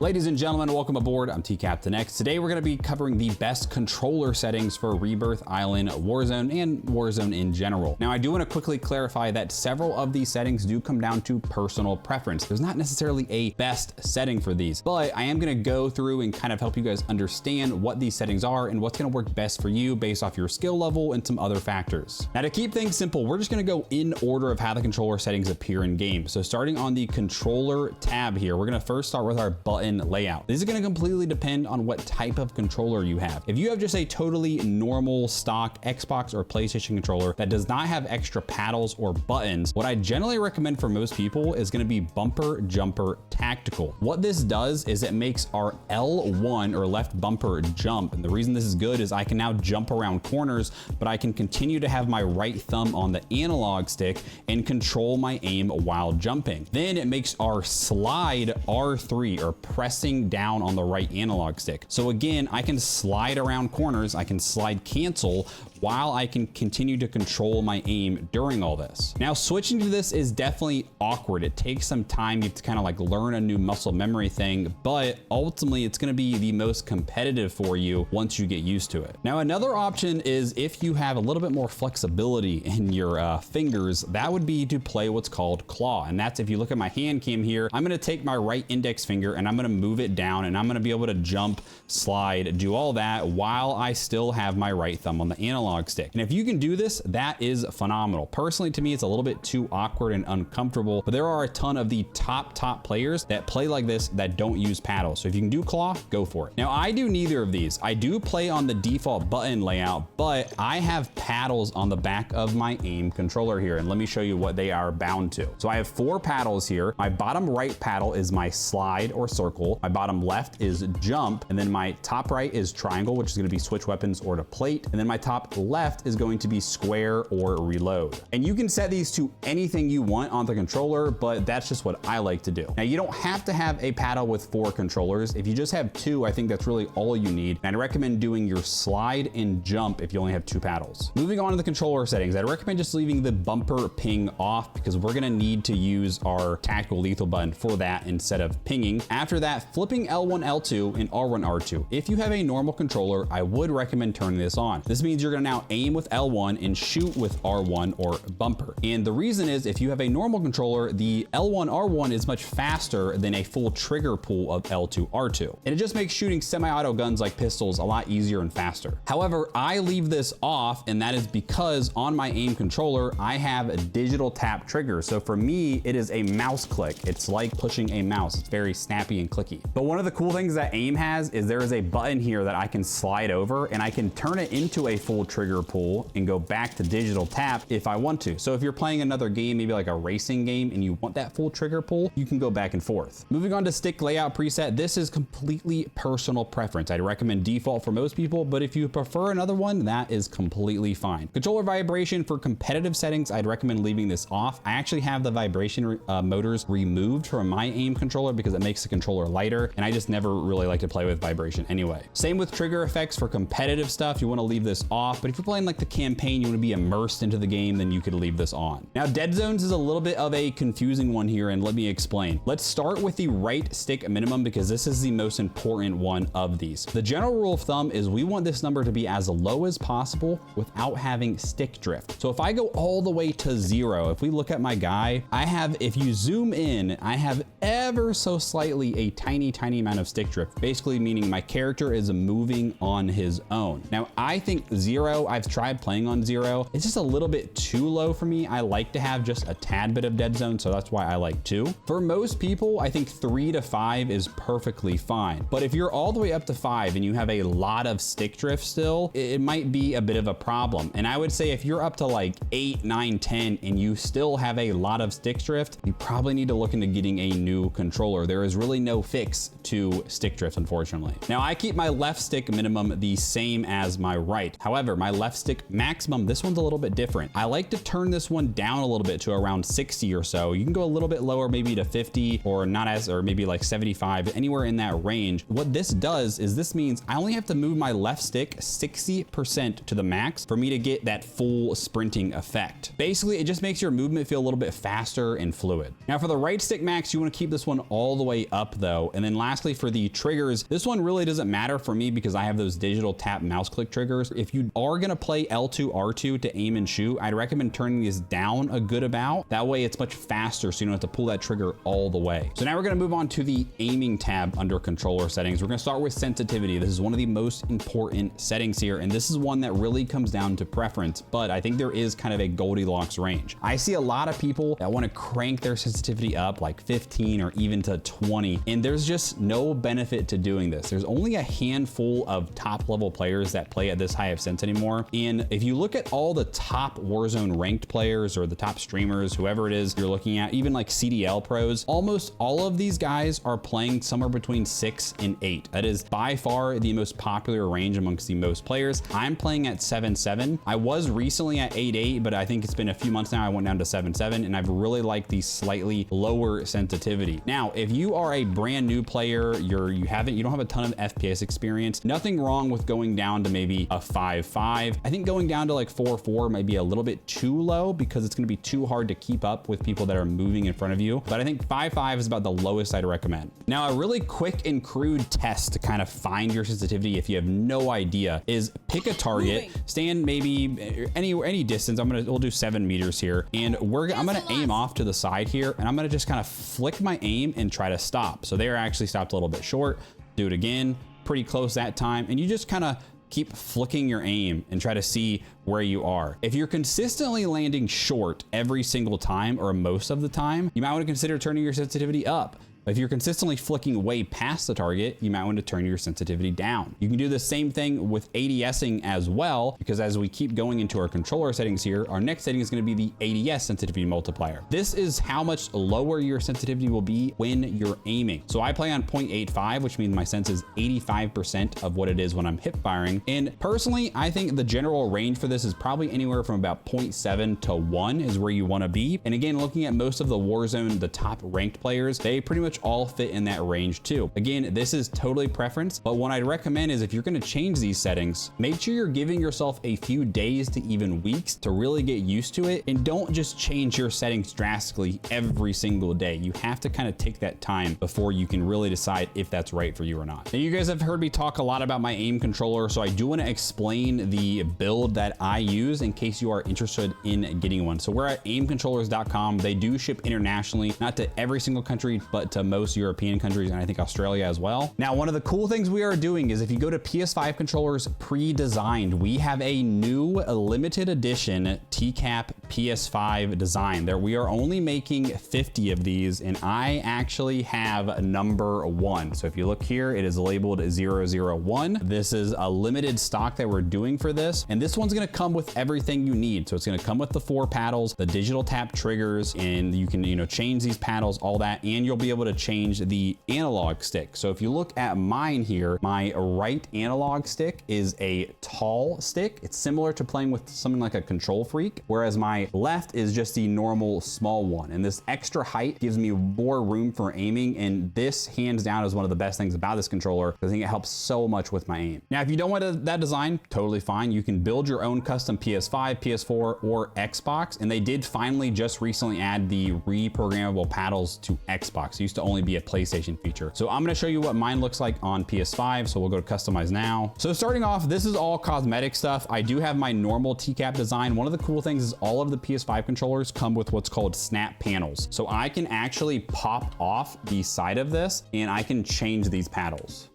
Ladies and gentlemen, welcome aboard. I'm TCaptainX. Today we're going to be covering the best controller settings for Rebirth Island, Warzone, and Warzone in general. Now, I do want to quickly clarify that several of these settings do come down to personal preference. There's not necessarily a best setting for these, but I am going to go through and kind of help you guys understand what these settings are and what's going to work best for you based off your skill level and some other factors. Now, to keep things simple, we're just going to go in order of how the controller settings appear in game. So starting on the controller tab here, we're going to first start with our button layout. This is going to completely depend on what type of controller you have. If you have just a totally normal stock Xbox or PlayStation controller that does not have extra paddles or buttons, what I generally recommend for most people is going to be bumper jumper tactical. What this does is it makes our L1 or left bumper jump. And the reason this is good is I can now jump around corners, but I can continue to have my right thumb on the analog stick and control my aim while jumping. Then it makes our slide R3 or pressing down on the right analog stick. So again, I can slide around corners, I can slide cancel while I can continue to control my aim during all this. Now, switching to this is definitely awkward. It takes some time. You have to kind of like learn a new muscle memory thing, but ultimately it's going to be the most competitive for you once you get used to it. Now, another option is if you have a little bit more flexibility in your fingers, that would be to play what's called claw. And that's if you look at my hand cam here, I'm going to take my right index finger and I'm going to move it down and I'm going to be able to jump, slide, do all that while I still have my right thumb on the analog stick. And if you can do this, that is phenomenal. Personally, to me, it's a little bit too awkward and uncomfortable, but there are a ton of the top players that play like this that don't use paddles. So if you can do claw, go for it. Now, I do neither of these. I do play on the default button layout, but I have paddles on the back of my aim controller here. And let me show you what they are bound to. So I have 4 paddles here. My bottom right paddle is my slide or circle. My bottom left is jump. And then my top right is triangle, which is going to be switch weapons or to plate. And then my top left is going to be square or reload. And you can set these to anything you want on the controller, but that's just what I like to do. Now, you don't have to have a paddle with 4 controllers. If you just have 2, I think that's really all you need. And I'd recommend doing your slide and jump if you only have 2 paddles. Moving on to the controller settings, I'd recommend just leaving the bumper ping off because we're gonna need to use our tactical lethal button for that instead of pinging. After that, flipping L1, L2 and R1, R2. If you have a normal controller, I would recommend turning this on. This means you're gonna now aim with L1 and shoot with R1 or bumper. And the reason is if you have a normal controller, the L1, R1 is much faster than a full trigger pull of L2, R2. And it just makes shooting semi-auto guns like pistols a lot easier and faster. However, I leave this off, and that is because on my aim controller, I have a digital tap trigger. So for me, it is a mouse click. It's like pushing a mouse. It's very snappy and clicky. But one of the cool things that aim has is there is a button here that I can slide over and I can turn it into a full trigger pull and go back to digital tap if I want to. So if you're playing another game, maybe like a racing game, and you want that full trigger pull, you can go back and forth. Moving on to stick layout preset, this is completely personal preference. I'd recommend default for most people, but if you prefer another one, that is completely fine. Controller vibration for competitive settings, I'd recommend leaving this off. I actually have the vibration motors removed from my aim controller because it makes the controller lighter, and I just never really like to play with vibration anyway. Same with trigger effects for competitive stuff, you want to leave this off, but if you're playing like the campaign, you want to be immersed into the game, then you could leave this on. Now, Deadzones is a little bit of a confusing one here, and let me explain. Let's start with the right stick minimum because this is the most important one of these. The general rule of thumb is we want this number to be as low as possible without having stick drift. So if I go all the way to 0, if we look at my guy, I have, if you zoom in, I have ever so slightly a tiny amount of stick drift, basically meaning my character is moving on his own. Now, I think 0, I've tried playing on 0. It's just a little bit too low for me. I like to have just a tad bit of dead zone, so that's why I like 2. For most people, I think 3 to 5 is perfectly fine. But if you're all the way up to 5 and you have a lot of stick drift still, it might be a bit of a problem. And I would say if you're up to like 8, 9, 10, and you still have a lot of stick drift, you probably need to look into getting a new controller. There is really no fix to stick drift, unfortunately. Now, I keep my left stick minimum the same as my right. However, my my left stick maximum, this one's a little bit different. I like to turn this one down a little bit to around 60 or so. You can go a little bit lower, maybe to 50 or not as, or maybe like 75, anywhere in that range. What this does is this means I only have to move my left stick 60% to the max for me to get that full sprinting effect. Basically, it just makes your movement feel a little bit faster and fluid. Now for the right stick max, you want to keep this one all the way up though. And then lastly, for the triggers, this one really doesn't matter for me because I have those digital tap mouse click triggers. If you are going to play L2, R2 to aim and shoot, I'd recommend turning these down a good amount. That way it's much faster so you don't have to pull that trigger all the way. So now we're going to move on to the aiming tab under controller settings. We're going to start with sensitivity. This is one of the most important settings here, and this is one that really comes down to preference, but I think there is kind of a Goldilocks range. I see a lot of people that want to crank their sensitivity up like 15 or even to 20, and there's just no benefit to doing this. There's only a handful of top level players that play at this high of sense anymore, and if you look at all the top Warzone ranked players or the top streamers, whoever it is you're looking at, even like CDL pros, almost all of these guys are playing somewhere between 6 and 8. That is by far the most popular range amongst the most players. I'm playing at 7.7. I was recently at 8.8, but I think it's been a few months now. I went down to 7.7, and I've really liked the slightly lower sensitivity. Now, if you are a brand new player, you don't have a ton of FPS experience, nothing wrong with going down to maybe a 5.5. I think going down to like 4.4 might be a little bit too low because it's going to be too hard to keep up with people that are moving in front of you. But I think 5.5 is about the lowest I'd recommend. Now, a really quick and crude test to kind of find your sensitivity if you have no idea is pick a target, stand maybe any distance. We'll do 7 meters here, and I'm gonna aim off to the side here, and I'm gonna just kind of flick my aim and try to stop. So they're actually stopped a little bit short. Do it again, pretty close that time, and you just kind of keep flicking your aim and try to see where you are. If you're consistently landing short every single time or most of the time, you might want to consider turning your sensitivity up. If you're consistently flicking way past the target, you might want to turn your sensitivity down. You can do the same thing with ADSing as well, because as we keep going into our controller settings here, our next setting is going to be the ADS sensitivity multiplier. This is how much lower your sensitivity will be when you're aiming. So I play on 0.85, which means my sense is 85% of what it is when I'm hip firing. And personally, I think the general range for this is probably anywhere from about 0.7 to 1 is where you want to be. And again, looking at most of the Warzone, the top ranked players, they pretty much all fit in that range too. Again, this is totally preference, but what I'd recommend is if you're going to change these settings, make sure you're giving yourself a few days to even weeks to really get used to it, and don't just change your settings drastically every single day. You have to kind of take that time before you can really decide if that's right for you or not. Now, you guys have heard me talk a lot about my aim controller, so I do want to explain the build that I use in case you are interested in getting one. So we're at aimcontrollers.com. They do ship internationally, not to every single country, but to most European countries, and I think Australia as well. Now, one of the cool things we are doing is if you go to PS5 controllers pre-designed, we have a new limited edition TCap PS5 design. There, we are only making 50 of these, and I actually have number 1. So if you look here, it is labeled 001. This is a limited stock that we're doing for this, and this one's going to come with everything you need. So it's going to come with the 4 paddles, the digital tap triggers, and you can change these paddles, all that, and you'll be able to change the analog stick. So if you look at mine here, my right analog stick is a tall stick. It's similar to playing with something like a Control Freak, whereas my left is just the normal small one. And this extra height gives me more room for aiming, and this hands down is one of the best things about this controller, because I think it helps so much with my aim. Now, if you don't want that design, totally fine. You can build your own custom PS5, PS4, or Xbox, and they did finally just recently add the reprogrammable paddles to Xbox. It used to only be a PlayStation feature. So I'm going to show you what mine looks like on PS5. So we'll go to customize now. So starting off, this is all cosmetic stuff. I do have my normal TCap design. One of the cool things is all of the PS5 controllers come with what's called snap panels. So I can actually pop off the side of this and I can change these paddles.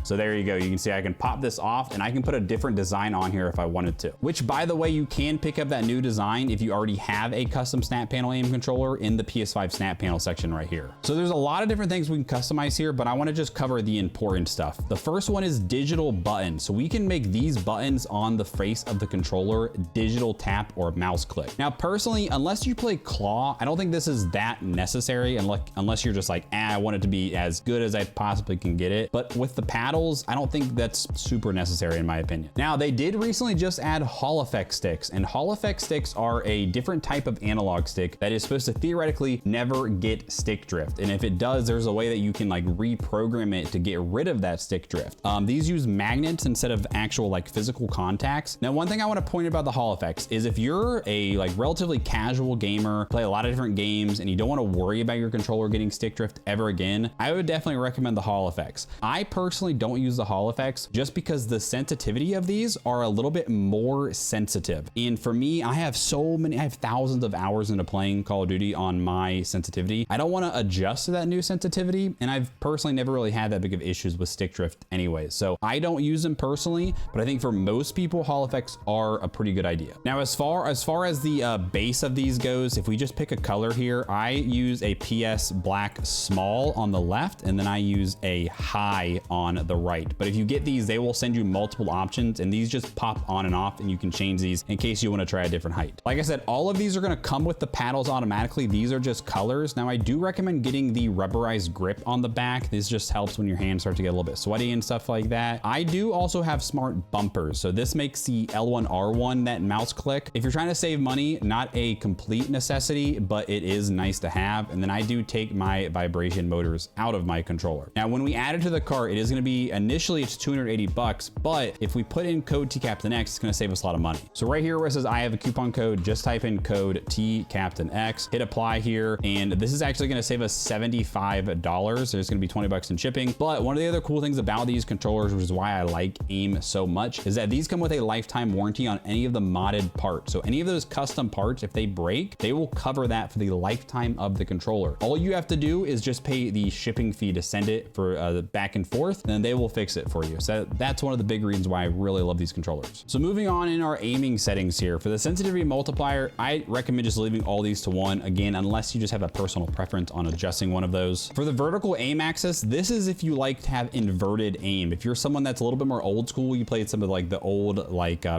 So there you go. You can see I can pop this off and I can put a different design on here if I wanted to, which, by the way, you can pick up that new design if you already have a custom snap panel aim controller in the PS5 snap panel section right here. So there's a lot of different things we can customize here, but I want to just cover the important stuff. The first one is digital buttons. So we can make these buttons on the face of the controller digital tap or mouse click. Now, personally, unless you play claw, I don't think this is that necessary unless you're just like, I want it to be as good as I possibly can get it. But with the paddle, paddles, I don't think that's super necessary in my opinion. Now, they did recently just add Hall effect sticks, and Hall effect sticks are a different type of analog stick that is supposed to theoretically never get stick drift. And if it does, there's a way that you can like reprogram it to get rid of that stick drift. These use magnets instead of actual like physical contacts. Now, one thing I want to point out about the Hall effects is if you're a like relatively casual gamer, play a lot of different games, and you don't want to worry about your controller getting stick drift ever again, I would definitely recommend the Hall effects. I personally don't use the Hall effects just because the sensitivity of these are a little bit more sensitive. And for me, I have thousands of hours into playing Call of Duty on my sensitivity. I don't want to adjust to that new sensitivity, and I've personally never really had that big of issues with stick drift anyways. So I don't use them personally, but I think for most people, Hall effects are a pretty good idea. Now, as far as the base of these goes, if we just pick a color here, I use a PS black small on the left, and then I use a high on the right. But if you get these, they will send you multiple options, and these just pop on and off, and you can change these in case you want to try a different height. Like I said, all of these are going to come with the paddles automatically. These are just colors. Now, I do recommend getting the rubberized grip on the back. This just helps when your hands start to get a little bit sweaty and stuff like that. I do also have smart bumpers. So this makes the L1, R1, that mouse click. If you're trying to save money, not a complete necessity, but it is nice to have. And then I do take my vibration motors out of my controller. Now, when we add it to the cart, it is going to be, initially it's 280 bucks, but if we put in code TCaptainX, it's going to save us a lot of money. So right here where it says I have a coupon code, just type in code TCaptainX, hit apply here, and this is actually going to save us $75. There's going to be 20 bucks in shipping. But one of the other cool things about these controllers, which is why I like AIM so much, is that these come with a lifetime warranty on any of the modded parts. So any of those custom parts, if they break, they will cover that for the lifetime of the controller. All you have to do is just pay the shipping fee to send it for the back and forth, and then they will fix it for you. So that's one of the big reasons why I really love these controllers. So moving on in our aiming settings here, for the sensitivity multiplier, I recommend just leaving all these to 1, again, unless you just have a personal preference on adjusting one of those. For the vertical aim axis, this is if you like to have inverted aim. If you're someone that's a little bit more old school, you played some of like the old,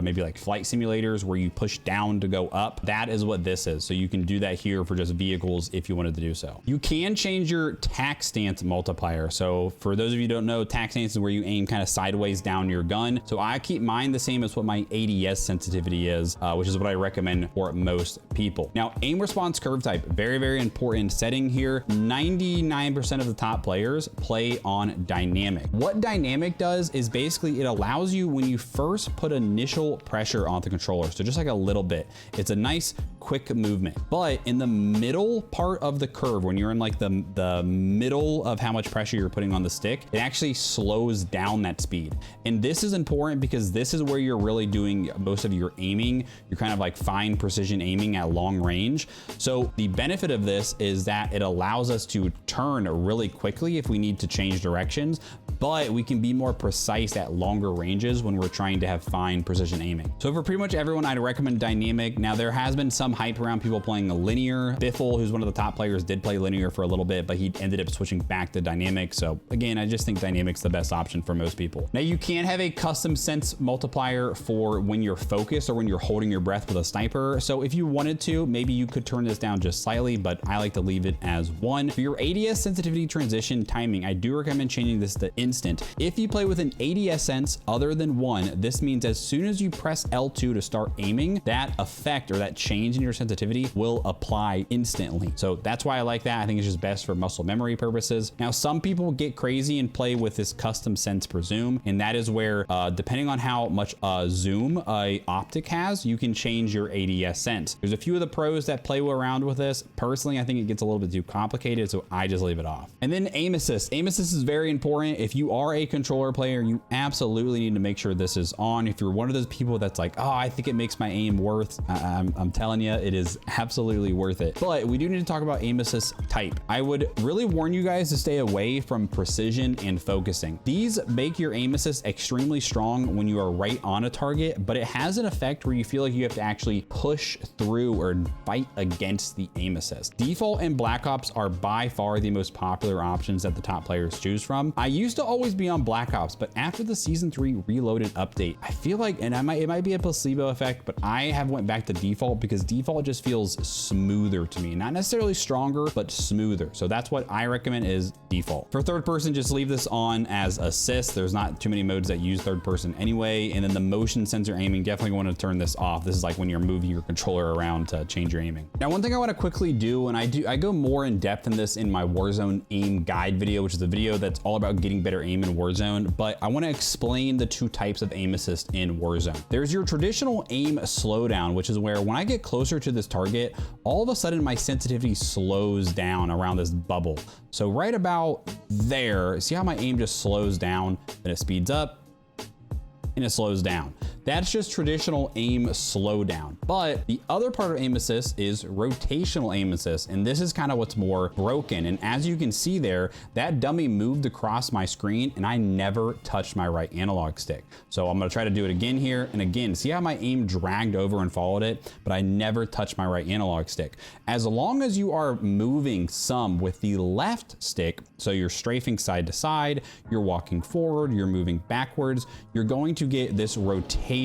maybe like flight simulators where you push down to go up, that is what this is. So you can do that here for just vehicles if you wanted to do so. You can change your tack stance multiplier. So for those of you who don't know, tack stance is where you aim kind of sideways down your gun. So I keep mine the same as what my ADS sensitivity is, which is what I recommend for most people. Now, aim response curve type, very, very important setting here. 99% of the top players play on dynamic. What dynamic does is basically it allows you, when you first put initial pressure on the controller, so just like a little bit, it's a nice quick movement. But in the middle part of the curve, when you're in like the middle of how much pressure you're putting on the stick, it actually slows down that speed. And this is important because this is where you're really doing most of your aiming. You're kind of like fine precision aiming at long range. So the benefit of this is that it allows us to turn really quickly if we need to change directions, but we can be more precise at longer ranges when we're trying to have fine precision aiming. So for pretty much everyone, I'd recommend dynamic. Now, there has been some hype around people playing a linear. Biffle, who's one of the top players, did play linear for a little bit, but he ended up switching back to dynamic. So again, I just think dynamic's the best option for most people. Now, you can have a custom sense multiplier for when you're focused or when you're holding your breath with a sniper. So if you wanted to, maybe you could turn this down just slightly, but I like to leave it as 1. For your ADS sensitivity transition timing, I do recommend changing this to instant. If you play with an ADS sense other than 1, this means as soon as you press L2 to start aiming, that effect or that change in your sensitivity will apply instantly. So that's why I like that. I think it's just best for muscle memory purposes. Now, some people get crazy and play with this custom sense per zoom, and that is where, depending on how much zoom a optic has, you can change your ADS sense. There's a few of the pros that play around with this. Personally, I think it gets a little bit too complicated, so I just leave it off. And then aim assist. Aim assist is very important. If you are a controller player, you absolutely need to make sure this is on. If you're one of those people that's like, oh, I think it makes my aim worth, I'm telling you, it is absolutely worth it. But we do need to talk about aim assist type. I would really warn you guys to stay away from precision and focusing. These make your aim assist extremely strong when you are right on a target, but it has an effect where you feel like you have to actually push through or fight against the aim assist. Default and Black Ops are by far the most popular options that the top players choose from. I used to always be on Black Ops, but after the Season 3 Reloaded update, I feel like, and it might be a placebo effect, but I have went back to default because default just feels smoother to me. Not necessarily stronger, but smoother. So that's what I recommend is default. For third person, just leave this on as has assist. There's not too many modes that use third person anyway. And then the motion sensor aiming, definitely want to turn this off. This is like when you're moving your controller around to change your aiming. Now, one thing I want to quickly do, and I go more in depth in this in my Warzone aim guide video, which is a video that's all about getting better aim in Warzone, but I want to explain the two types of aim assist in Warzone. There's your traditional aim slowdown, which is where when I get closer to this target, all of a sudden my sensitivity slows down around this bubble. So right about there, see how my aim just slows down, then it speeds up and it slows down. That's just traditional aim slowdown. But the other part of aim assist is rotational aim assist. And this is kind of what's more broken. And as you can see there, that dummy moved across my screen and I never touched my right analog stick. So I'm gonna try to do it again here. And again, see how my aim dragged over and followed it, but I never touched my right analog stick. As long as you are moving some with the left stick, so you're strafing side to side, you're walking forward, you're moving backwards, you're going to get this rotational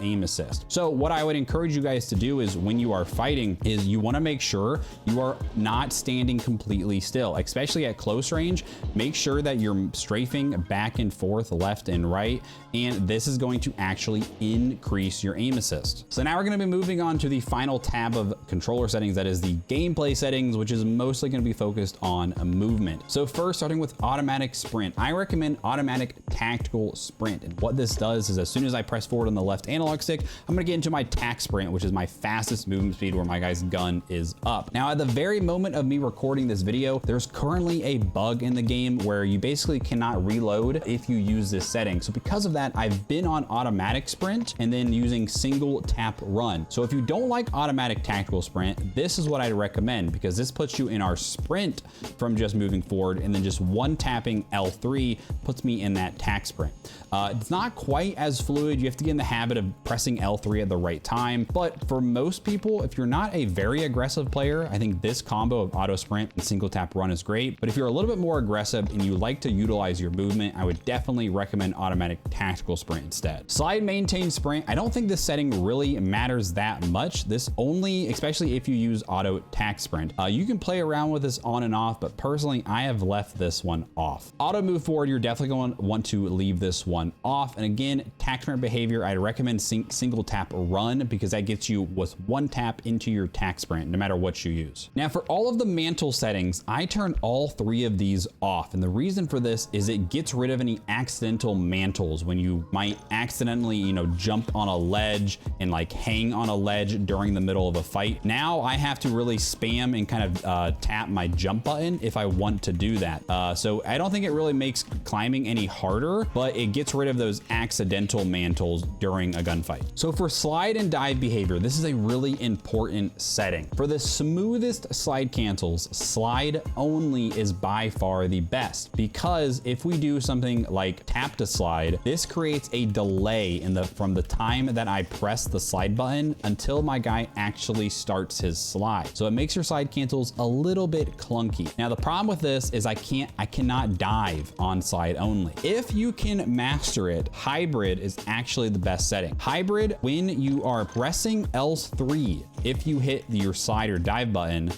aim assist. So what I would encourage you guys to do is when you are fighting is you want to make sure you are not standing completely still, especially at close range. Make sure that you're strafing back and forth, left and right, and this is going to actually increase your aim assist. So now we're going to be moving on to the final tab of controller settings, that is the gameplay settings, which is mostly going to be focused on a movement. So first, starting with automatic sprint, I recommend automatic tactical sprint. And what this does is as soon as I press forward on the left analog stick, I'm gonna get into my tac sprint, which is my fastest movement speed where my guy's gun is up. Now, at the very moment of me recording this video, there's currently a bug in the game where you basically cannot reload if you use this setting. So because of that, I've been on automatic sprint and then using single tap run. So if you don't like automatic tactical sprint, this is what I'd recommend, because this puts you in our sprint from just moving forward, and then just one tapping L3 puts me in that tac sprint. It's not quite as fluid. You have to get in the habit of pressing L3 at the right time. But for most people, if you're not a very aggressive player, I think this combo of auto sprint and single tap run is great. But if you're a little bit more aggressive and you like to utilize your movement, I would definitely recommend automatic tactical sprint instead. Slide maintain sprint. I don't think this setting really matters that much. This only, especially if you use auto tac sprint. You can play around with this on and off, but personally, I have left this one off. Auto move forward, you're definitely going to want to leave this one off. And again, tac sprint behavior, I'd recommend single tap run, because that gets you with one tap into your tac sprint, no matter what you use. Now, for all of the mantle settings, I turn all three of these off. And the reason for this is it gets rid of any accidental mantles when you might accidentally, jump on a ledge and like hang on a ledge during the middle of a fight. Now I have to really spam and kind of tap my jump button if I want to do that. So I don't think it really makes climbing any harder, but it gets rid of those accidental mantles during a gunfight. So for slide and dive behavior, this is a really important setting. For the smoothest slide cancels, slide only is by far the best, because if we do something like tap to slide, this creates a delay from the time that I press the slide button until my guy actually starts his slide. So it makes your slide cancels a little bit clunky. Now the problem with this is I cannot dive on slide only. If you can master it, hybrid is actually the best setting. Hybrid, when you are pressing L3, if you hit your slide or dive button,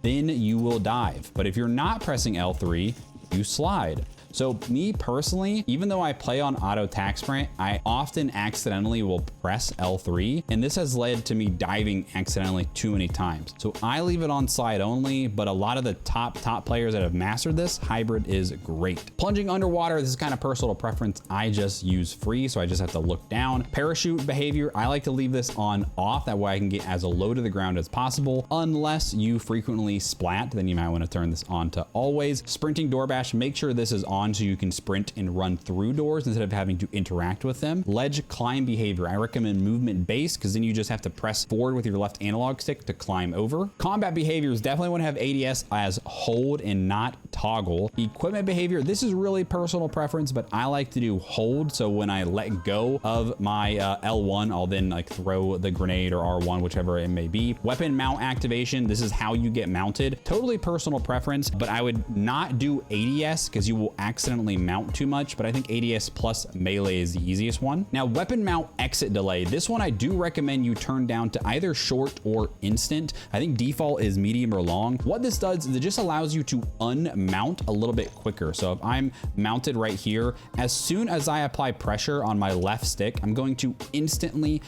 then you will dive. But if you're not pressing L3, you slide. So me personally, even though I play on auto tac sprint, I often accidentally will press L3, and this has led to me diving accidentally too many times. So I leave it on slide only, but a lot of the top players that have mastered this, hybrid is great. Plunging underwater, this is kind of personal preference. I just use free, so I just have to look down. Parachute behavior, I like to leave this on off. That way I can get as low to the ground as possible. Unless you frequently splat, then you might want to turn this on to always. Sprinting door bash, make sure this is on so you can sprint and run through doors instead of having to interact with them. Ledge climb behavior, I recommend movement based, because then you just have to press forward with your left analog stick to climb over. Combat behaviors, definitely want to have ADS as hold and not toggle. Equipment behavior, this is really personal preference, but I like to do hold. So when I let go of my L1, I'll then like throw the grenade or R1, whichever it may be. Weapon mount activation, this is how you get mounted. Totally personal preference, but I would not do ADS because you will actually accidentally mount too much, but I think ADS plus melee is the easiest one. Now, weapon mount exit delay. This one I do recommend you turn down to either short or instant. I think default is medium or long. What this does is it just allows you to unmount a little bit quicker. So if I'm mounted right here, as soon as I apply pressure on my left stick, I'm going to instantly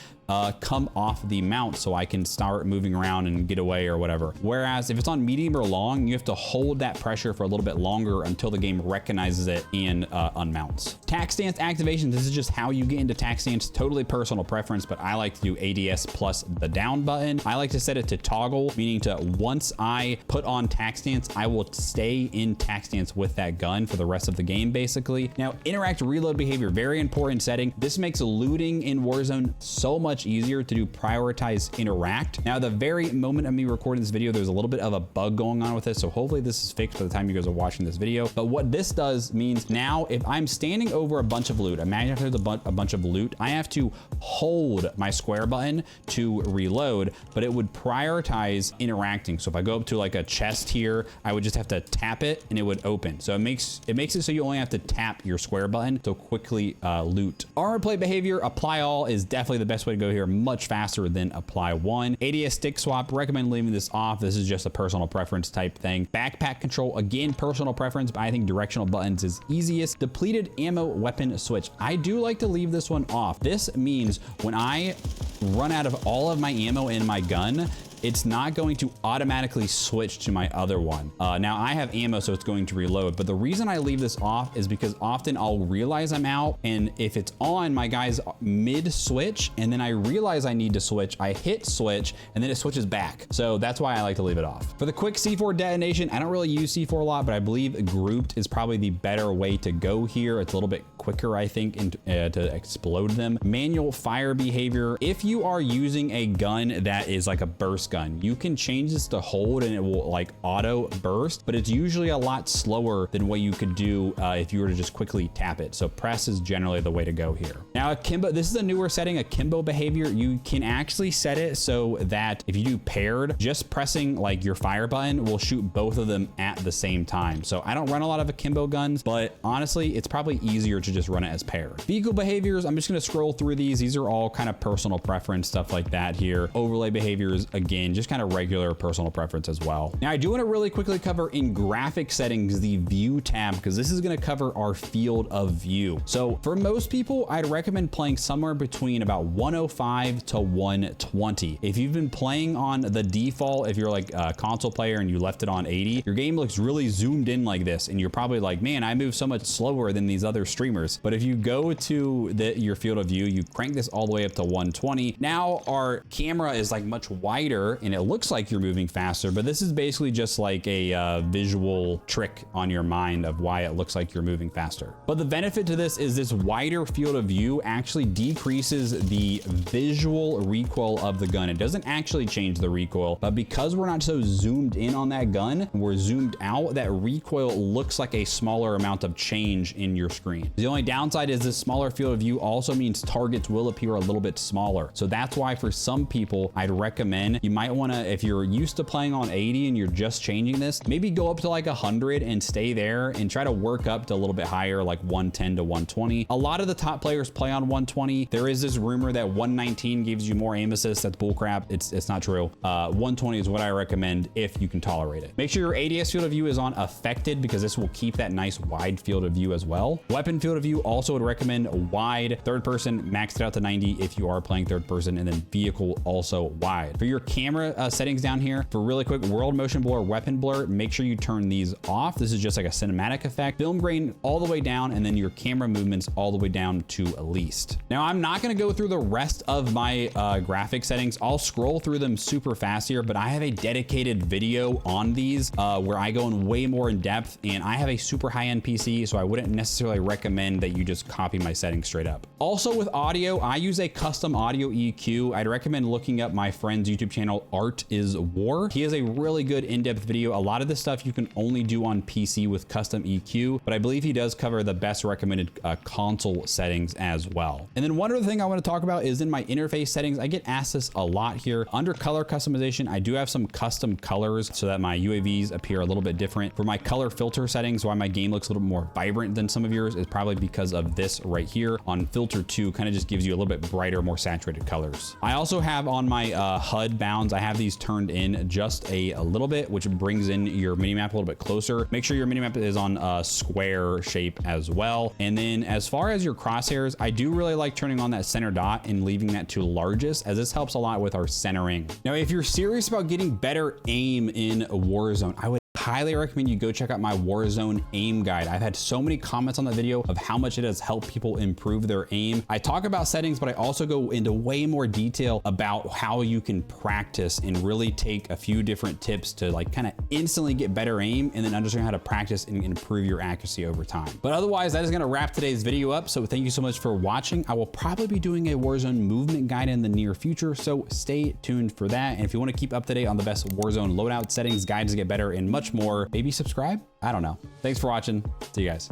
come off the mount so I can start moving around and get away or whatever. Whereas if it's on medium or long, you have to hold that pressure for a little bit longer until the game recognizes it and unmounts. Tac stance activation. This is just how you get into tac stance. Totally personal preference, but I like to do ADS plus the down button. I like to set it to toggle, meaning to once I put on tac stance, I will stay in tac stance with that gun for the rest of the game, basically. Now, interact reload behavior, very important setting. This makes looting in Warzone so much easier to do prioritize interact. Now, the very moment of me recording this video, there's a little bit of a bug going on with this, so hopefully this is fixed by the time you guys are watching this video. But what this does means now if I'm standing over a bunch of loot, imagine if there's a bunch of loot, I have to hold my square button to reload, but it would prioritize interacting. So if I go up to like a chest here, I would just have to tap it and it would open. So it makes it so you only have to tap your square button to quickly loot. Armor plate behavior, apply all is definitely the best way to go here, much faster than apply one. ADS stick swap, recommend leaving this off. This is just a personal preference type thing. Backpack control, again, personal preference, but I think directional buttons is easiest. Depleted ammo weapon switch. I do like to leave this one off. This means when I run out of all of my ammo in my gun, it's not going to automatically switch to my other one. Now I have ammo, so it's going to reload, but the reason I leave this off is because often I'll realize I'm out, and if it's on, my guy's mid switch, and then I realize I need to switch, I hit switch, and then it switches back. So that's why I like to leave it off. For the quick C4 detonation, I don't really use C4 a lot, but I believe grouped is probably the better way to go here. It's a little bit quicker, I think, to explode them. Manual fire behavior. If you are using a gun that is like a burst gun, you can change this to hold and it will like auto burst, but it's usually a lot slower than what you could do if you were to just quickly tap it. So press is generally the way to go here. Now akimbo, this is a newer setting, akimbo behavior. You can actually set it so that if you do paired, just pressing like your fire button will shoot both of them at the same time. So I don't run a lot of akimbo guns, but honestly, it's probably easier to just run it as paired. Vehicle behaviors, I'm just gonna scroll through these. These are all kind of personal preference, stuff like that here. Overlay behaviors, again, just kind of regular personal preference as well. Now I do want to really quickly cover in graphic settings, the view tab, because this is going to cover our field of view. So for most people, I'd recommend playing somewhere between about 105 to 120. If you've been playing on the default, if you're like a console player and you left it on 80, your game looks really zoomed in like this, and you're probably like, man, I move so much slower than these other streamers. But if you go to your field of view, you crank this all the way up to 120. Now our camera is like much wider and it looks like you're moving faster, but this is basically just like a visual trick on your mind of why it looks like you're moving faster. But the benefit to this is this wider field of view actually decreases the visual recoil of the gun. It doesn't actually change the recoil, but because we're not so zoomed in on that gun, we're zoomed out, that recoil looks like a smaller amount of change in your screen. The only downside is this smaller field of view also means targets will appear a little bit smaller. So that's why for some people, I'd recommend you might want to, if you're used to playing on 80 and you're just changing this, maybe go up to like 100 and stay there and try to work up to a little bit higher, like 110 to 120. A lot of the top players play on 120. There is this rumor that 119 gives you more aim assist. That's bullcrap. It's not true. 120 is what I recommend if you can tolerate it. Make sure your ADS field of view is on affected, because this will keep that nice wide field of view as well. Weapon field of view also would recommend wide. Third person, maxed it out to 90 if you are playing third person, and then vehicle also wide. For your camera settings down here, for really quick, world motion blur, weapon blur, make sure you turn these off. This is just like a cinematic effect. Film grain all the way down, and then your camera movements all the way down to least. Now I'm not going to go through the rest of my graphic settings. I'll scroll through them super fast here, but I have a dedicated video on these where I go in way more in depth, and I have a super high-end PC, so I wouldn't necessarily recommend recommend that you just copy my settings straight up. Also with audio, I use a custom audio EQ. I'd recommend looking up my friend's YouTube channel, Art is War. He has a really good in-depth video. A lot of this stuff you can only do on PC with custom EQ, but I believe he does cover the best recommended console settings as well. And then one other thing I want to talk about is in my interface settings. I get asked this a lot here. Under color customization, I do have some custom colors so that my UAVs appear a little bit different. For my color filter settings, why my game looks a little bit more vibrant than some of yours is probably because of this right here on filter 2, kind of just gives you a little bit brighter, more saturated colors. I also have on my HUD bounds, I have these turned in just a little bit, which brings in your minimap a little bit closer. Make sure your minimap is on a square shape as well. And then as far as your crosshairs, I do really like turning on that center dot and leaving that to largest, as this helps a lot with our centering. Now, if you're serious about getting better aim in Warzone, I would highly recommend you go check out my Warzone aim guide. I've had so many comments on the video of how much it has helped people improve their aim. I talk about settings, but I also go into way more detail about how you can practice and really take a few different tips to like kind of instantly get better aim and then understand how to practice and improve your accuracy over time. But otherwise, that is going to wrap today's video up. So thank you so much for watching. I will probably be doing a Warzone movement guide in the near future, so stay tuned for that. And if you want to keep up to date on the best Warzone loadout settings, guides to get better, and much more, maybe subscribe. I don't know. Thanks for watching. See you guys.